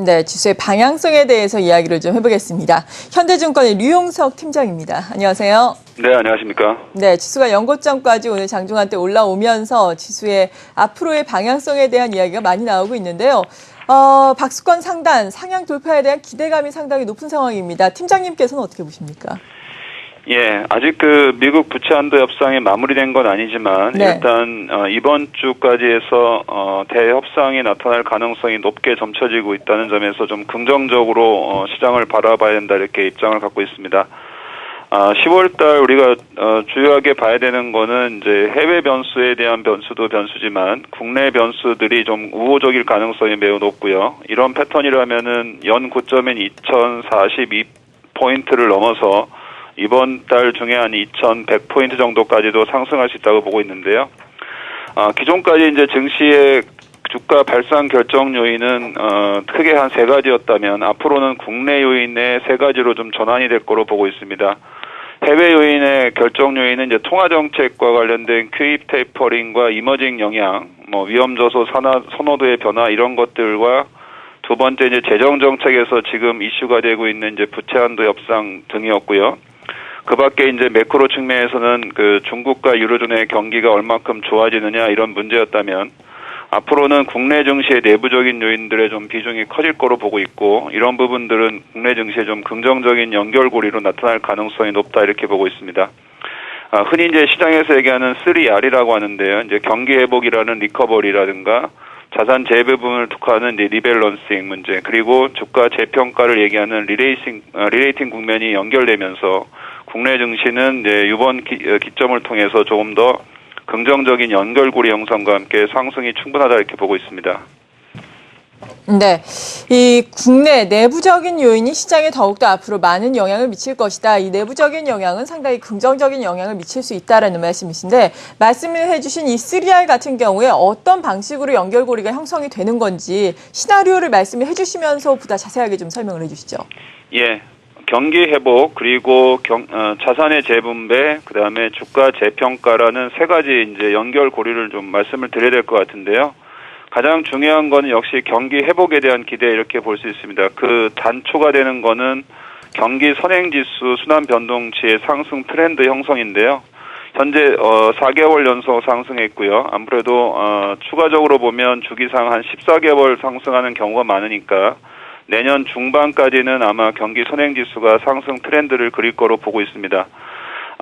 네, 지수의 방향성에 대해서 이야기를 좀 해보겠습니다. 현대증권의 류용석 팀장입니다. 안녕하세요. 네, 안녕하십니까. 네, 지수가 연고점까지 오늘 장중한 때 올라오면서 지수의 앞으로의 방향성에 대한 이야기가 많이 나오고 있는데요. 박스권 상단, 상향 돌파에 대한 기대감이 상당히 높은 상황입니다. 팀장님께서는 어떻게 보십니까? 예, 아직 미국 부채 한도 협상이 마무리된 건 아니지만 네. 일단 이번 주까지 해서 대협상이 나타날 가능성이 높게 점쳐지고 있다는 점에서 좀 긍정적으로 시장을 바라봐야 된다 이렇게 입장을 갖고 있습니다. 10월달 우리가 주요하게 봐야 되는 거는 이제 해외 변수에 대한 변수도 변수지만 국내 변수들이 좀 우호적일 가능성이 매우 높고요. 이런 패턴이라면은 연 고점인 2042포인트를 넘어서 이번 달 중에 한 2100포인트 정도까지도 상승할 수 있다고 보고 있는데요. 기존까지 이제 증시의 주가 발상 결정 요인은 크게 한 세 가지였다면 앞으로는 국내 요인의 세 가지로 좀 전환이 될 거로 보고 있습니다. 해외 요인의 결정 요인은 이제 통화 정책과 관련된 QE 테이퍼링과 이머징 영향, 위험 저소 선호도의 변화 이런 것들과 두 번째 이제 재정 정책에서 지금 이슈가 되고 있는 이제 부채 한도 협상 등이었고요. 그 밖에 이제 매크로 측면에서는 중국과 유로존의 경기가 얼만큼 좋아지느냐 이런 문제였다면 앞으로는 국내 증시의 내부적인 요인들의 좀 비중이 커질 거로 보고 있고 이런 부분들은 국내 증시에 좀 긍정적인 연결고리로 나타날 가능성이 높다 이렇게 보고 있습니다. 흔히 이제 시장에서 얘기하는 3R이라고 하는데요. 이제 경기 회복이라는 리커버리라든가 자산 재배분을 툭하는 이제 리밸런싱 문제 그리고 주가 재평가를 얘기하는 리레이팅 국면이 연결되면서 국내 증시는 이제 이번 기점을 통해서 조금 더 긍정적인 연결고리 형성과 함께 상승이 충분하다 이렇게 보고 있습니다. 네, 이 국내 내부적인 요인이 시장에 더욱더 앞으로 많은 영향을 미칠 것이다. 이 내부적인 영향은 상당히 긍정적인 영향을 미칠 수 있다라는 말씀이신데 말씀을 해주신 이 3R 같은 경우에 어떤 방식으로 연결고리가 형성이 되는 건지 시나리오를 말씀을 해주시면서 보다 자세하게 좀 설명을 해주시죠. 예. 경기 회복 그리고 자산의 재분배 그다음에 주가 재평가라는 세 가지 이제 연결 고리를 좀 말씀을 드려야 될 것 같은데요. 가장 중요한 거는 역시 경기 회복에 대한 기대 이렇게 볼 수 있습니다. 그 단초가 되는 거는 경기 선행지수 순환 변동치의 상승 트렌드 형성인데요. 현재 4개월 연속 상승했고요. 아무래도 추가적으로 보면 주기상 한 14개월 상승하는 경우가 많으니까 내년 중반까지는 아마 경기 선행지수가 상승 트렌드를 그릴 거로 보고 있습니다.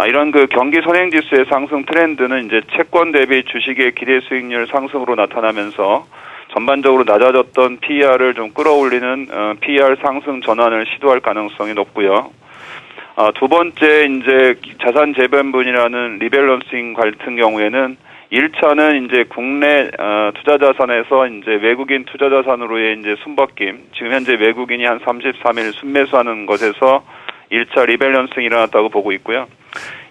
이런 경기 선행지수의 상승 트렌드는 이제 채권 대비 주식의 기대 수익률 상승으로 나타나면서 전반적으로 낮아졌던 PER을 좀 끌어올리는 PER 상승 전환을 시도할 가능성이 높고요. 두 번째 이제 자산 재배분이라는 리밸런싱 같은 경우에는 1차는 이제 국내 투자 자산에서 이제 외국인 투자 자산으로의 이제 순바뀜, 지금 현재 외국인이 한 33일 순매수하는 것에서 1차 리밸런싱이 일어났다고 보고 있고요.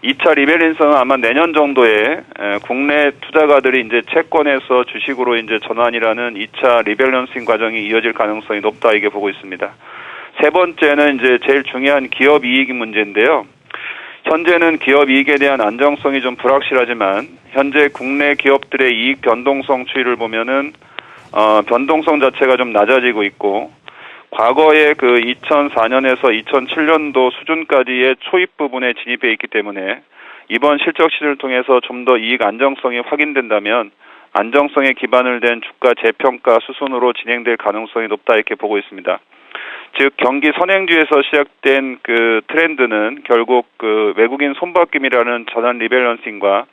2차 리밸런싱은 아마 내년 정도에 국내 투자가들이 이제 채권에서 주식으로 이제 전환이라는 2차 리밸런싱 과정이 이어질 가능성이 높다 이게 보고 있습니다. 세 번째는 이제 제일 중요한 기업 이익 문제인데요. 현재는 기업 이익에 대한 안정성이 좀 불확실하지만 현재 국내 기업들의 이익 변동성 추이를 보면은 변동성 자체가 좀 낮아지고 있고 과거에 2004년에서 2007년도 수준까지의 초입 부분에 진입해 있기 때문에 이번 실적 시즌을 통해서 좀 더 이익 안정성이 확인된다면 안정성에 기반을 댄 주가 재평가 수순으로 진행될 가능성이 높다 이렇게 보고 있습니다. 즉 경기 선행주에서 시작된 트렌드는 결국 외국인 손바뀜이라는 전환 리밸런싱과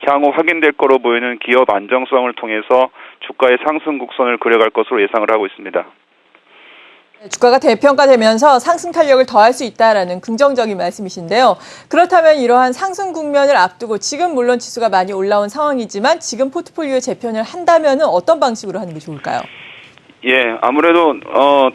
향후 확인될 거로 보이는 기업 안정성을 통해서 주가의 상승 곡선을 그려갈 것으로 예상을 하고 있습니다. 주가가 대평가되면서 상승 탄력을 더할 수 있다라는 긍정적인 말씀이신데요. 그렇다면 이러한 상승 국면을 앞두고 지금 물론 지수가 많이 올라온 상황이지만 지금 포트폴리오 재편을 한다면 어떤 방식으로 하는 게 좋을까요? 예, 아무래도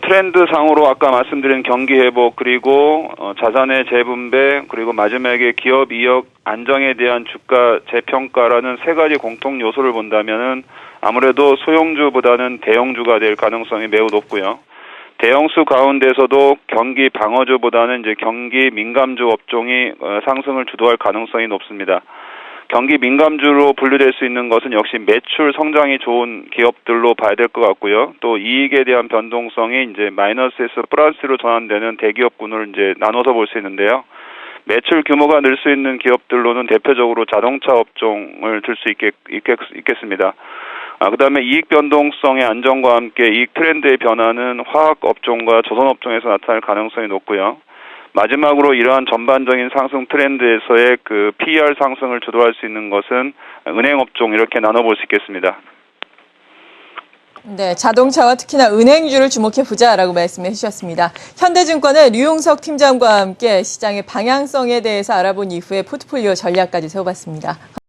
트렌드 상으로 아까 말씀드린 경기 회복 그리고 자산의 재분배 그리고 마지막에 기업 이익 안정에 대한 주가 재평가라는 세 가지 공통 요소를 본다면은 아무래도 소형주보다는 대형주가 될 가능성이 매우 높고요. 대형수 가운데서도 경기 방어주보다는 이제 경기 민감주 업종이 상승을 주도할 가능성이 높습니다. 경기 민감주로 분류될 수 있는 것은 역시 매출 성장이 좋은 기업들로 봐야 될 것 같고요. 또 이익에 대한 변동성이 이제 마이너스에서 플러스로 전환되는 대기업군을 이제 나눠서 볼 수 있는데요. 매출 규모가 늘 수 있는 기업들로는 대표적으로 자동차 업종을 들 수 있겠습니다. 그다음에 이익 변동성의 안정과 함께 이익 트렌드의 변화는 화학 업종과 조선 업종에서 나타날 가능성이 높고요. 마지막으로 이러한 전반적인 상승 트렌드에서의 그 PER 상승을 주도할 수 있는 것은 은행 업종 이렇게 나눠볼 수 있겠습니다. 네, 자동차와 특히나 은행주를 주목해 보자라고 말씀해 주셨습니다. 현대증권의 류용석 팀장과 함께 시장의 방향성에 대해서 알아본 이후에 포트폴리오 전략까지 세워봤습니다.